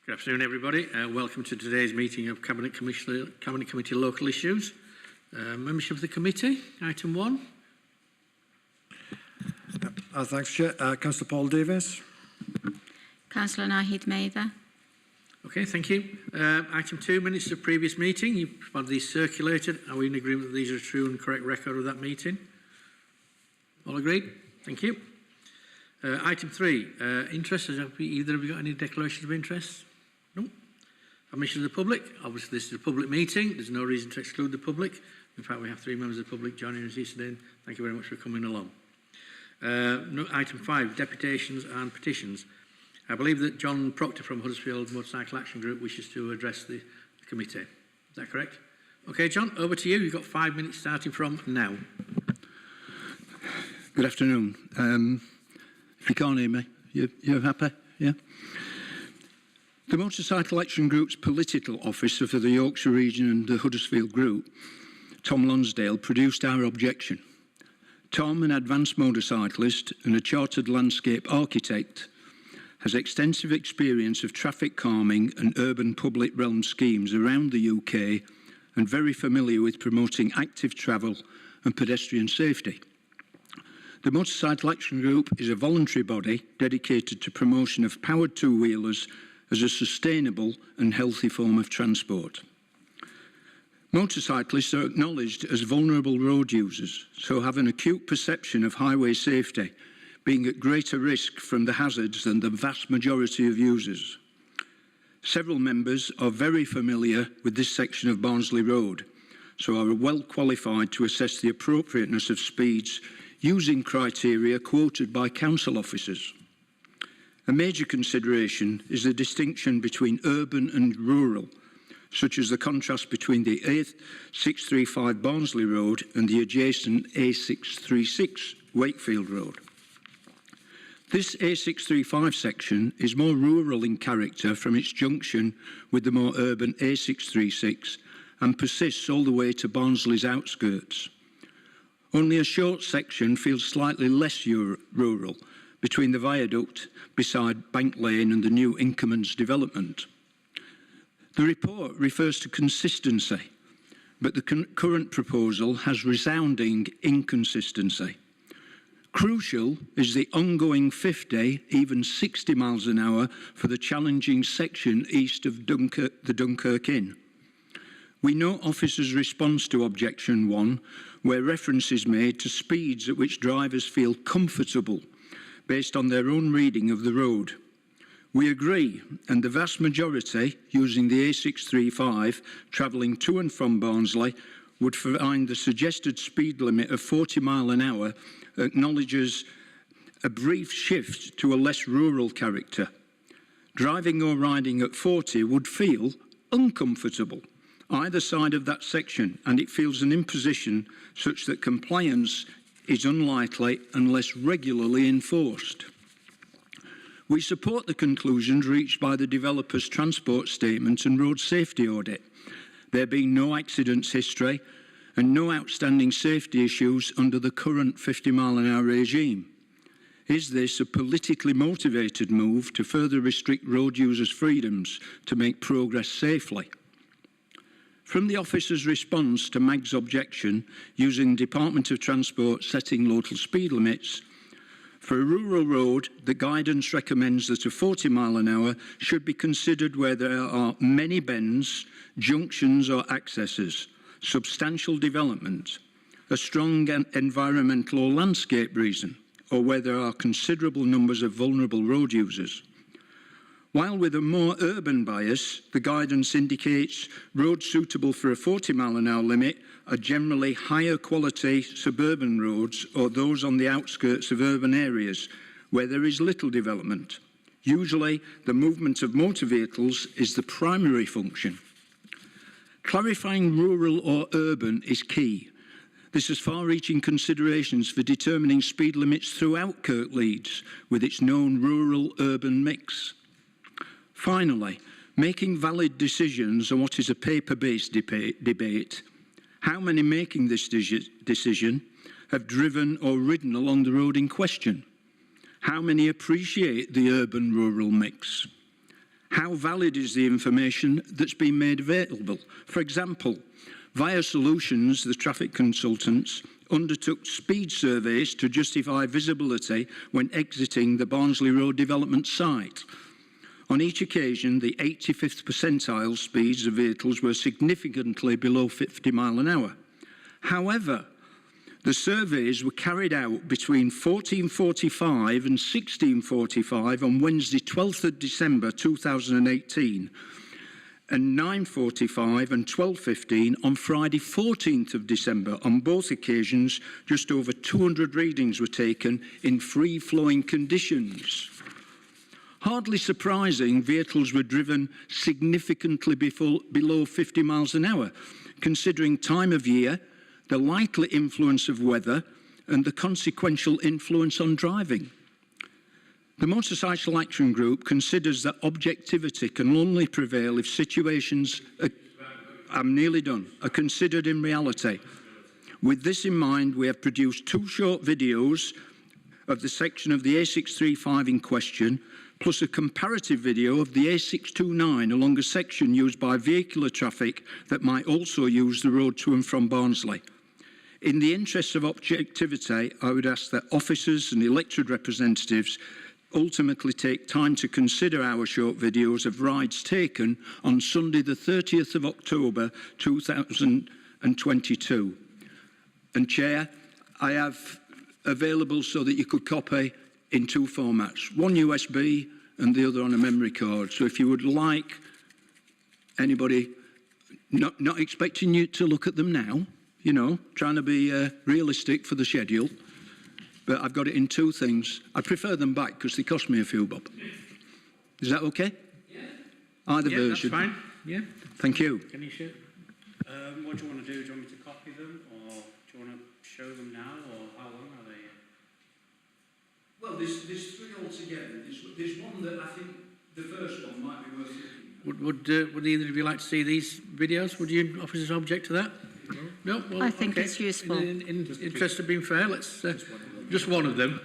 Good afternoon, everybody. Welcome to today's meeting of Cabinet Committee Local Issues. Membership of the committee, item 1. Thanks, Chair. Councillor Paul Davies. Councillor Nahid Mather. Okay, thank you. Item 2, minutes of previous meeting. You've had these circulated. Are we in agreement that these are a true and correct record of that meeting? All agreed? Thank you. Item 3, interest. Either of you got any declarations of interest? No. Admission of the public. Obviously, this is a public meeting. There's no reason to exclude the public. In fact, we have 3 members of the public joining us here today. Thank you very much for coming along. Item 5, deputations and petitions. I believe that John Proctor from Huddersfield Motorcycle Action Group wishes to address the committee. Is that correct? Okay, John, over to you. You've got 5 minutes starting from now. Good afternoon. If you can't hear me, you're happy? Yeah? The Motorcycle Action Group's political officer for the Yorkshire region and the Huddersfield Group, Tom Lonsdale, produced our objection. Tom, an advanced motorcyclist and a chartered landscape architect, has extensive experience of traffic calming and urban public realm schemes around the UK and very familiar with promoting active travel and pedestrian safety. The Motorcycle Action Group is a voluntary body dedicated to promotion of powered two-wheelers as a sustainable and healthy form of transport. Motorcyclists are acknowledged as vulnerable road users, so have an acute perception of highway safety, being at greater risk from the hazards than the vast majority of users. Several members are very familiar with this section of Barnsley Road, so are well qualified to assess the appropriateness of speeds using criteria quoted by council officers. A major consideration is the distinction between urban and rural, such as the contrast between the A635 Barnsley Road and the adjacent A636 Wakefield Road. This A635 section is more rural in character from its junction with the more urban A636 and persists all the way to Barnsley's outskirts. Only a short section feels slightly less rural between the viaduct beside Bank Lane and the new Inkermans development. The report refers to consistency, but the current proposal has resounding inconsistency. Crucial is the ongoing 50, even 60 miles an hour for the challenging section east of the Dunkirk Inn. We note officers' response to Objection 1, where reference is made to speeds at which drivers feel comfortable based on their own reading of the road. We agree, and the vast majority using the A635 travelling to and from Barnsley would find the suggested speed limit of 40 miles an hour acknowledges a brief shift to a less rural character. Driving or riding at 40 would feel uncomfortable either side of that section, and it feels an imposition such that compliance is unlikely unless regularly enforced. We support the conclusions reached by the developer's transport statement and road safety audit, there being no accidents history and no outstanding safety issues under the current 50-mile-an-hour regime. Is this a politically motivated move to further restrict road users' freedoms to make progress safely? From the officer's response to MAG's objection using Department of Transport setting local speed limits, for a rural road, the guidance recommends that a 40-mile-an-hour should be considered where there are many bends, junctions or accesses, substantial development, a strong environmental or landscape reason, or where there are considerable numbers of vulnerable road users. While with a more urban bias, the guidance indicates roads suitable for a 40-mile-an-hour limit are generally higher quality suburban roads or those on the outskirts of urban areas where there is little development. Usually, the movement of motor vehicles is the primary function. Clarifying rural or urban is key. This has far-reaching considerations for determining speed limits throughout Kirklees with its known rural-urban mix. Finally, making valid decisions on what is a paper-based debate. How many making this decision have driven or ridden along the road in question? How many appreciate the urban-rural mix? How valid is the information that's been made available? For example, via Solutions, the traffic consultants undertook speed surveys to justify visibility when exiting the Barnsley Road development site. On each occasion, the 85th percentile speeds of vehicles were significantly below 50 miles an hour. However, the surveys were carried out between 14:45 and 16:45 on Wednesday 12th of December 2018 and 9:45 and 12:15 on Friday 14th of December. On both occasions, just over 200 readings were taken in free-flowing conditions. Hardly surprising, vehicles were driven significantly below 50 miles an hour, considering time of year, the likely influence of weather, and the consequential influence on driving. The Motorcycle Action Group considers that objectivity can only prevail if situations, I'm nearly done, are considered in reality. With this in mind, we have produced 2 short videos of the section of the A635 in question, plus a comparative video of the A629 along a section used by vehicular traffic that might also use the road to and from Barnsley. In the interests of objectivity, I would ask that officers and elected representatives ultimately take time to consider our short videos of rides taken on Sunday the 30th of October 2022. And Chair, I have available so that you could copy in 2 formats, one USB and the other on a memory card. So if you would like anybody, not expecting you to look at them now, you know, trying to be realistic for the schedule, but I've got it in 2 things. I prefer them back because they cost me a few bob. Is that okay? Yeah. Either version. That's fine. Yeah. Thank you. Can you share? What do you want to do? Do you want me to copy them, or do you want to show them now, or how long are they? Well, there's 3 altogether. There's one that I think the first one might be worth looking at. Would either of you like to see these videos? Would you officers object to that? No? Well, I think okay. it's useful. In interest of being fair, let's just one of them.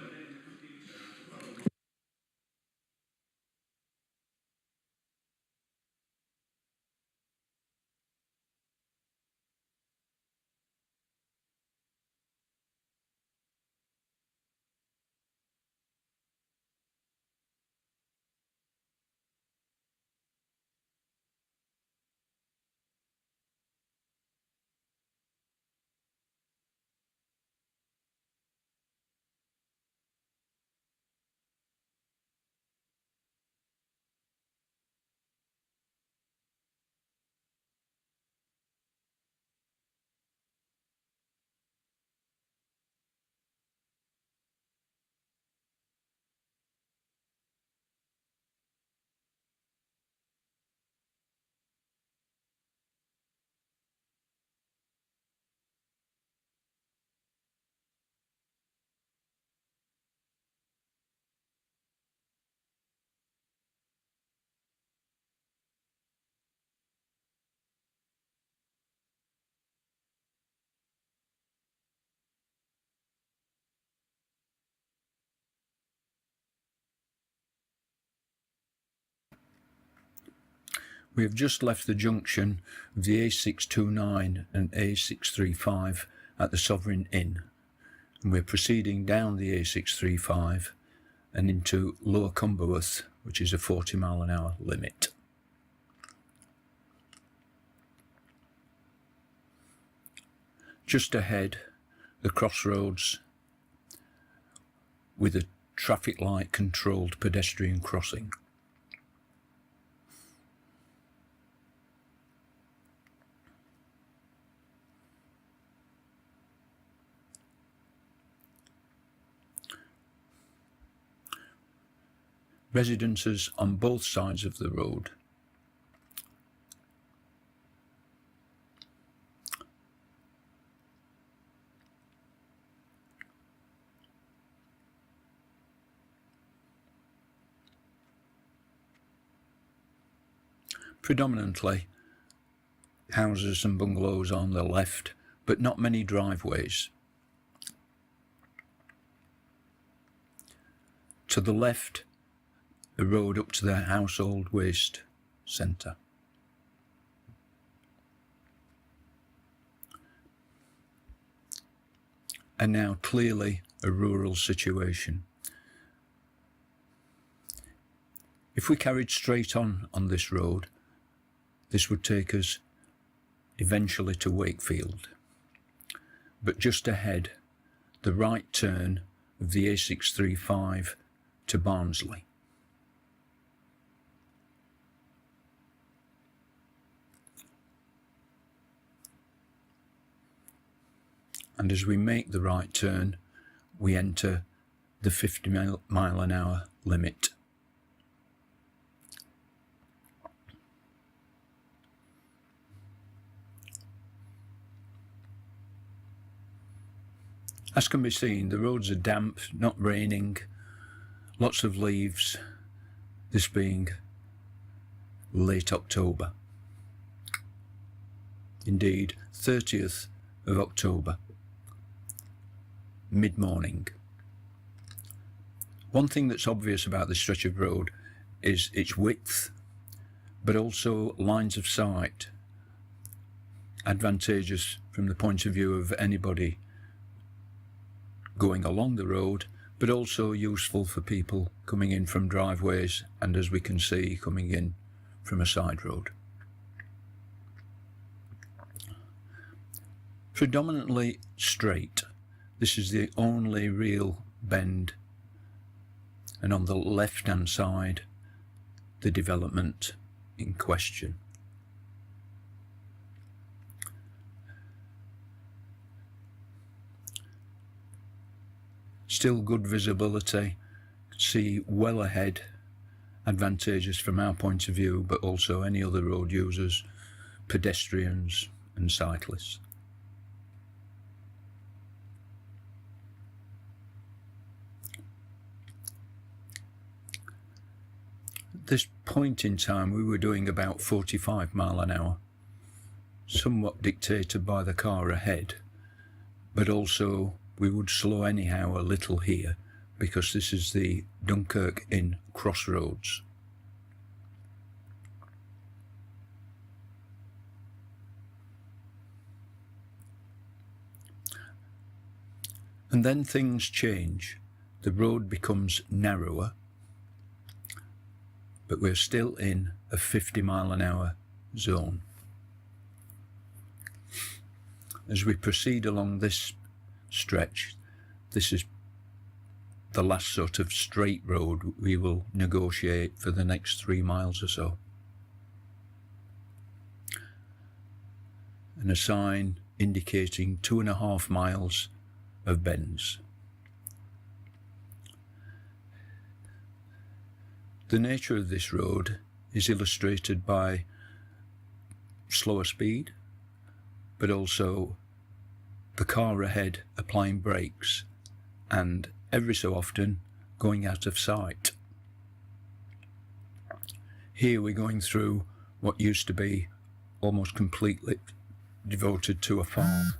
We have just left the junction of the A629 and A635 at the Sovereign Inn, and we're proceeding down the A635 and into Lower Cumberworth, which is a 40 mile an hour limit. Just ahead, the crossroads with a traffic light controlled pedestrian crossing. Residences on both sides of the road. Predominantly houses and bungalows on the left, but not many driveways. To the left, a road up to the household waste centre. And now clearly a rural situation. If we carried straight on this road, this would take us eventually to Wakefield. But just ahead, the right turn of the A635 to Barnsley. And as we make the right turn, we enter the 50 mile an hour limit. As can be seen, the roads are damp, not raining, lots of leaves, this being late October. Indeed, 30th of October, mid-morning. One thing that's obvious about this stretch of road is its width, but also lines of sight, advantageous from the point of view of anybody going along the road, but also useful for people coming in from driveways and, as we can see, coming in from a side road. Predominantly straight. This is the only real bend, and on the left-hand side, the development in question. Still good visibility, see well ahead, advantageous from our point of view, but also any other road users, pedestrians and cyclists. At this point in time, we were doing about 45 mile an hour, somewhat dictated by the car ahead, but also we would slow anyhow a little here because this is the Dunkirk Inn crossroads. And then things change. The road becomes narrower, but we're still in a 50 mile an hour zone. As we proceed along this stretch, this is the last sort of straight road we will negotiate for the next 3 miles or so. And a sign indicating 2.5 miles of bends. The nature of this road is illustrated by slower speed, but also the car ahead applying brakes and every so often going out of sight. Here we're going through what used to be almost completely devoted to a farm.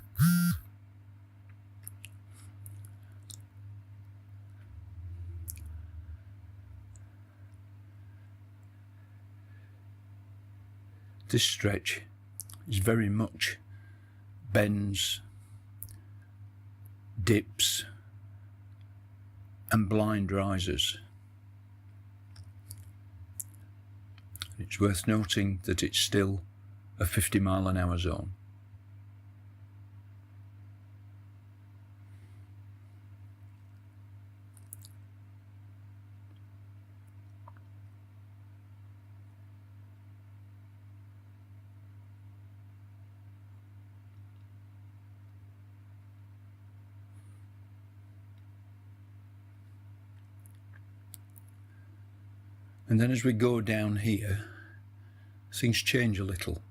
This stretch is very much bends, dips and blind rises. It's worth noting that it's still a 50 mile an hour zone. And then as we go down here, things change a little.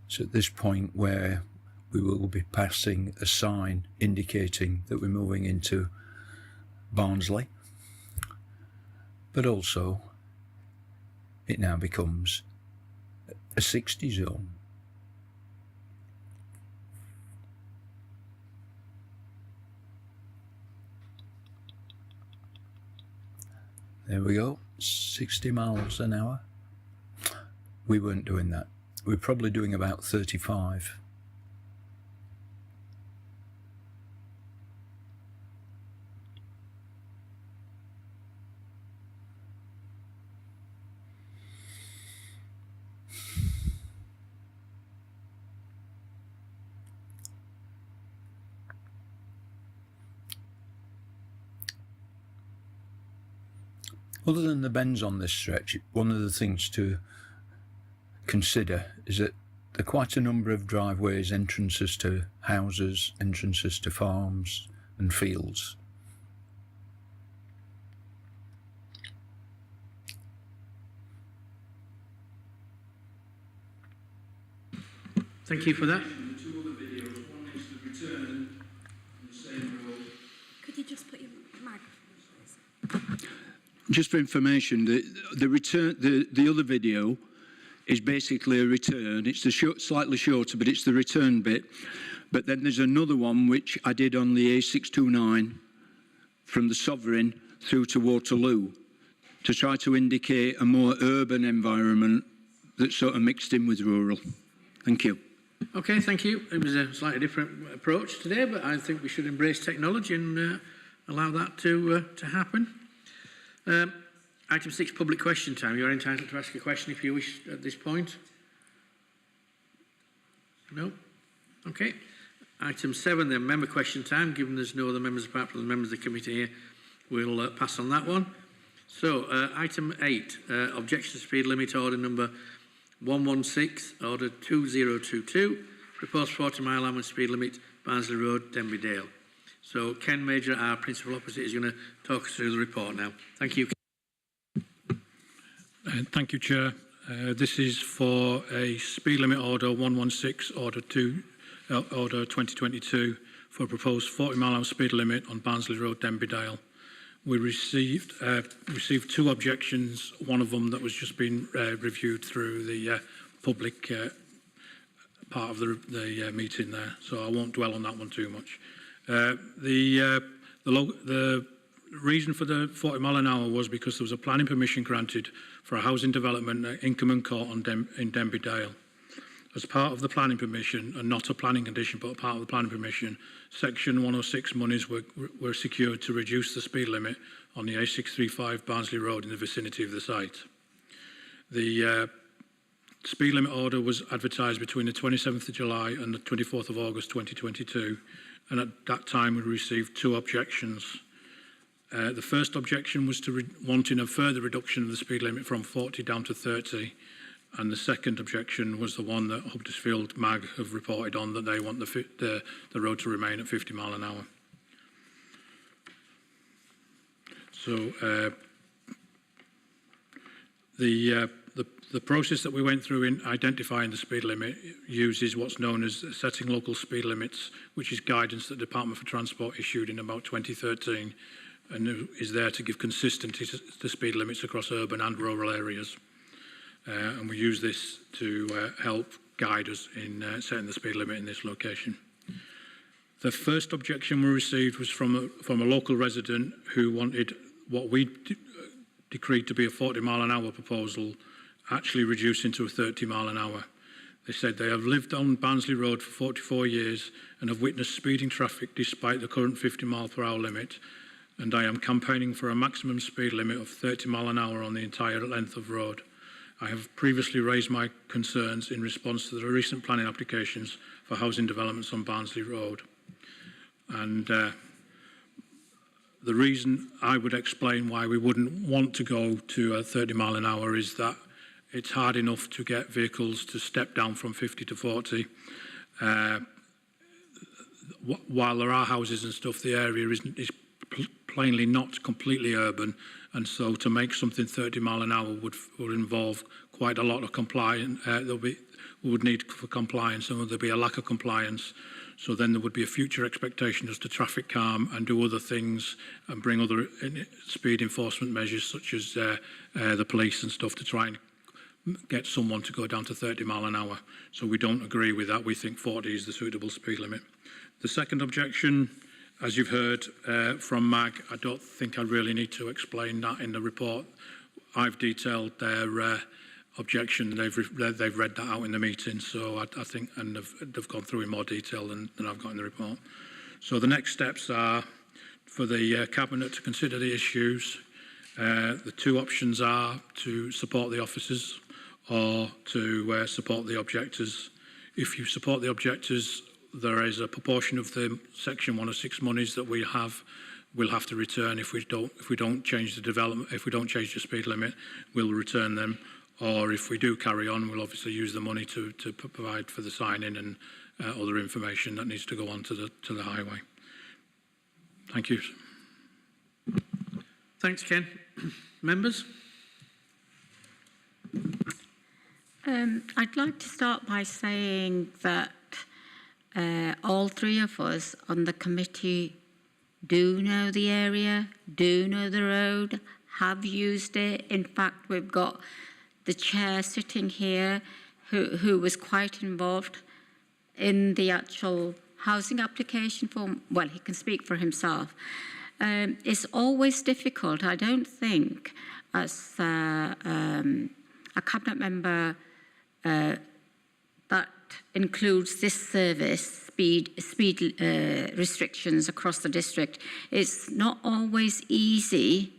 It's at this point where we will be passing a sign indicating that we're moving into Barnsley, but also it now becomes a 60 zone. There we go, 60 miles an hour. We weren't doing that. We're probably doing about 35. Other than the bends on this stretch, one of the things to consider is that there are quite a number of driveways, entrances to houses, entrances to farms and fields. Thank you for that. Two other videos. One is the return on the same road. Could you just put your mic? Just for information, the return, the other video is basically a return. It's the slightly shorter, but it's the return bit. But then there's another one which I did on the A629 from the Sovereign through to Waterloo to try to indicate a more urban environment that's sort of mixed in with rural. Thank you. Okay, thank you. It was a slightly different approach today, but I think we should embrace technology and allow that to happen. Item 6, public question time. You're entitled to ask a question if you wish at this point. No? Okay. Item 7, then, member question time. Given there's no other members apart from the members of the committee here, we'll pass on that one. So, item 8, objection to speed limit order number 116, order 2022, proposed 40 mile hour speed limit, Barnsley Road, Denby Dale. So Ken Major, our principal opposite, is going to talk us through the report now. Thank you. Thank you, Chair. This is for a speed limit order 116, order 2022, for a proposed 40 mile hour speed limit on Barnsley Road, Denby Dale. We received two objections, one of them that was just being reviewed through the public part of the meeting there, so I won't dwell on that one too much. The reason for the 40 mile an hour was because there was a planning permission granted for a housing development at Inkerman Court in Denby Dale. As part of the planning permission, and not a planning condition, but a part of the planning permission, Section 106 monies were secured to reduce the speed limit on the A635 Barnsley Road in the vicinity of the site. The speed limit order was advertised between the 27th of July and the 24th of August 2022, and at that time we received two objections. The first objection was to wanting a further reduction of the speed limit from 40 down to 30. And the second objection was the one that Huddersfield MAG have reported on, that they want the road to remain at 50 mile an hour. So the process that we went through in identifying the speed limit uses what's known as setting local speed limits, which is guidance that the Department for Transport issued in about 2013, and is there to give consistency to speed limits across urban and rural areas. And we use this to help guide us in setting the speed limit in this location. The first objection we received was from a local resident who wanted what we decreed to be a 40 mile an hour proposal actually reducing to a 30 mile an hour. They said they have lived on Barnsley Road for 44 years and have witnessed speeding traffic despite the current 50 mile per hour limit, and I am campaigning for a maximum speed limit of 30 mile an hour on the entire length of road. I have previously raised my concerns in response to the recent planning applications for housing developments on Barnsley Road. And the reason I would explain why we wouldn't want to go to a 30 mile an hour is that it's hard enough to get vehicles to step down from 50 to 40. While there are houses and stuff, the area is plainly not completely urban, and so to make something 30 mile an hour would involve quite a lot of compliance. We would need for compliance, and there'd be a lack of compliance. So then there would be a future expectation as to traffic calm and do other things and bring other speed enforcement measures such as the police and stuff to try and get someone to go down to 30 mile an hour. So we don't agree with that. We think 40 is the suitable speed limit. The second objection As you've heard from MAG, I don't think I really need to explain that in the report. I've detailed their objection. They've read that out in the meeting, so I think, and they've gone through in more detail than I've got in the report. So the next steps are for the Cabinet to consider the issues. The two options are to support the officers or to support the objectors. If you support the objectors, there is a proportion of the Section 106 monies that we'll have to return if we don't change the development, if we don't change the speed limit, we'll return them. Or if we do carry on, we'll obviously use the money to provide for the sign-in and other information that needs to go on to the highway. Thank you. Thanks, Ken. Members? I'd like to start by saying that all three of us on the committee do know the area, do know the road, have used it. In fact, we've got the chair sitting here who was quite involved in the actual housing application form. Well, he can speak for himself. It's always difficult. I don't think as a cabinet member that includes this service, speed restrictions across the district. It's not always easy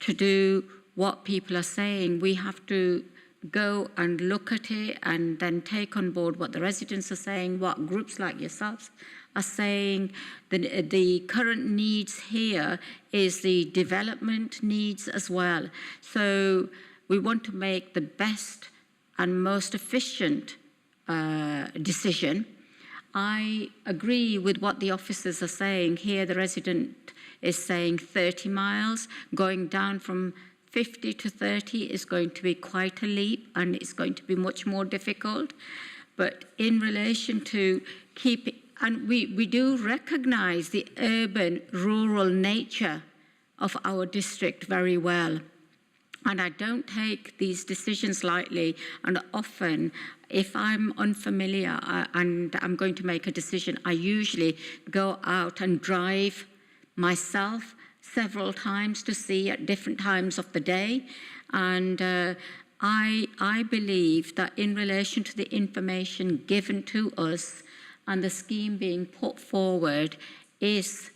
to do what people are saying. We have to go and look at it and then take on board what the residents are saying, what groups like yourselves are saying. The current needs here is the development needs as well. So we want to make the best and most efficient decision. I agree with what the officers are saying here. The resident is saying 30 miles. Going down from 50 to 30 is going to be quite a leap, and it's going to be much more difficult. But in relation to keeping, and we do recognise the urban, rural nature of our district very well. And I don't take these decisions lightly, and often if I'm unfamiliar and I'm going to make a decision, I usually go out and drive myself several times to see at different times of the day. And I believe that in relation to the information given to us and the scheme being put forward is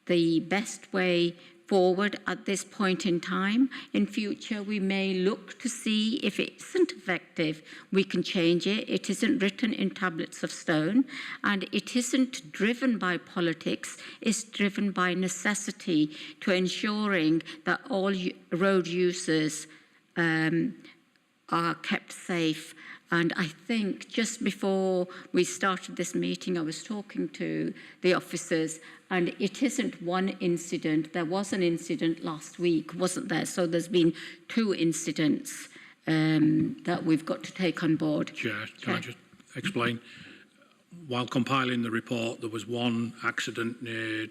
the best way forward at this point in time. In future, we may look to see if it isn't effective, we can change it. It isn't written in tablets of stone, and it isn't driven by politics. It's driven by necessity to ensuring that all road users are kept safe. And I think just before we started this meeting, I was talking to the officers, and it isn't one incident. There was an incident last week, wasn't there? So there's been 2 incidents that we've got to take on board. Chair, can I just explain? While compiling the report, there was one accident near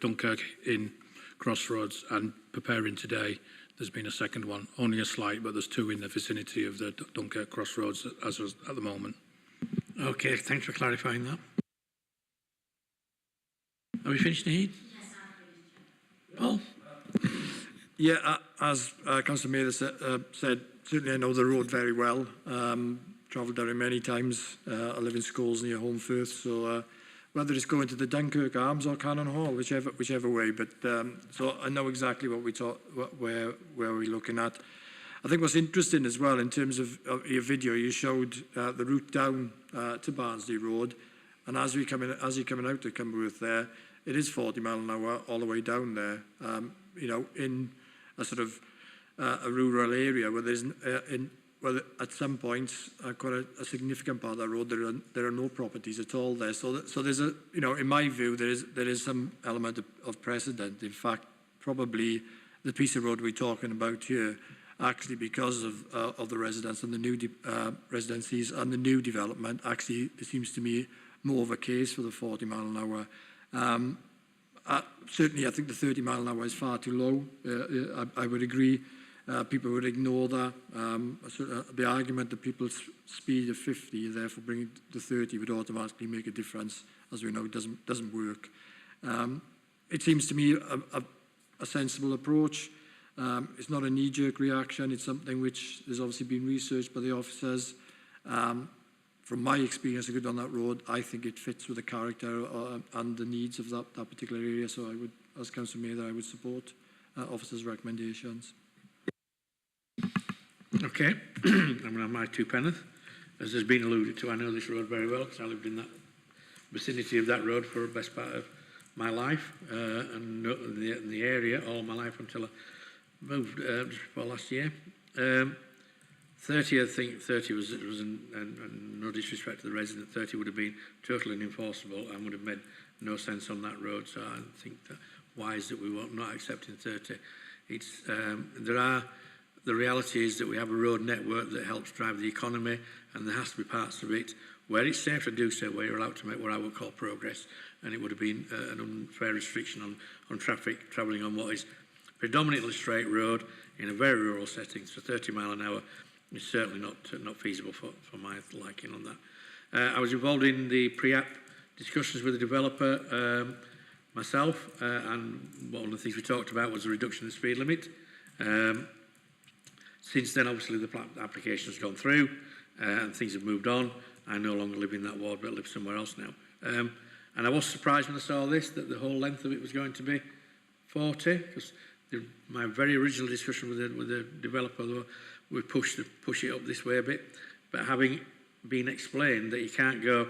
Dunkirk in Crossroads, and preparing today, there's been a second one, only a slight, but there's 2 in the vicinity of the Dunkirk Crossroads as at the moment. Okay, thanks for clarifying that. Are we finished, Naheed? Yes, I'm finished. Paul? Yeah, as Councillor Mather said, certainly I know the road very well. Travelled down it many times. I live in schools near Holmfirth, so whether it's going to the Dunkirk Arms or Cannon Hall, whichever way. But so I know exactly what where we're looking at. I think what's interesting as well in terms of your video, you showed the route down to Barnsley Road, and as you're coming out to Cumberworth there, it is 40 mile an hour all the way down there. You know, in a sort of a rural area where there's where at some points quite a significant part of the road there are no properties at all there. So there's a, you know, in my view there is some element of precedent. In fact, probably the piece of road we're talking about here, actually because of the residents and the new residencies and the new development, actually it seems to me more of a case for the 40 mile an hour. Certainly I think the 30 mile an hour is far too low. I would agree. People would ignore that. The argument that people's speed of 50, therefore bringing it to 30 would automatically make a difference, as we know, it doesn't work. It seems to me a sensible approach. It's not a knee-jerk reaction. It's something which has obviously been researched by the officers. From my experience, I go down that road, I think it fits with the character and the needs of that particular area. So I would, as Councillor Mather, I would support officers' recommendations. Okay, I'm going to have my 2 penneth. As has been alluded to, I know this road very well because I lived in that vicinity of that road for the best part of my life and the area all my life until I moved just before last year. 30, I think 30 was no disrespect to the resident, 30 would have been totally unenforceable and would have made no sense on that road. So I think that wise that we were not accepting 30. It's the reality is that we have a road network that helps drive the economy, and there has to be parts of it where it's safe to do so, where you're allowed to make what I would call progress, and it would have been an unfair restriction on traffic travelling on what is predominantly straight road in a very rural setting. So 30 mile an hour is certainly not feasible for my liking on that. I was involved in the pre-app discussions with the developer myself, and one of the things we talked about was the reduction of the speed limit. Since then, obviously, the application has gone through and things have moved on. I no longer live in that ward, but live somewhere else now. And I was surprised when I saw this, that the whole length of it was going to be 40, because my very original discussion with the developer, we push it up this way a bit. But having been explained that you can't go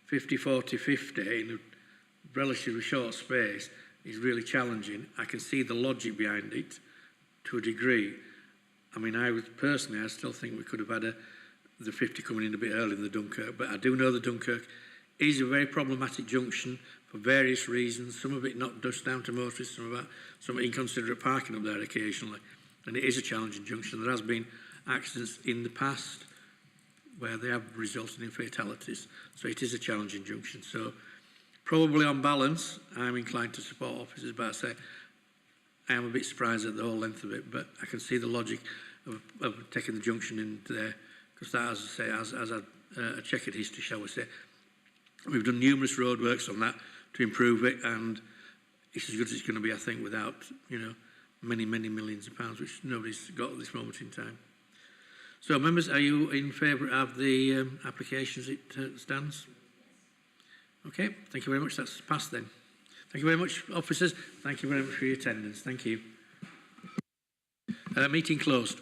50, 40, 50 in a relatively short space is really challenging. I can see the logic behind it to a degree. I mean, I still think we could have had the 50 coming in a bit early in the Dunkirk, but I do know the Dunkirk is a very problematic junction for various reasons, some of it not just down to motorists, some inconsiderate parking up there occasionally, and it is a challenging junction. There has been accidents in the past where they have resulted in fatalities, so it is a challenging junction. So probably on balance, I'm inclined to support officers, but I say I am a bit surprised at the whole length of it, but I can see the logic of taking the junction in there, because that, as I say, has a checkered history, shall we say. We've done numerous roadworks on that to improve it, and it's as good as it's going to be, I think, without, many, many millions of pounds, which nobody's got at this moment in time. So, members, are you in favour of the application as it stands? Okay, thank you very much. That's passed then. Thank you very much, officers. Thank you very much for your attendance. Thank you. Meeting closed.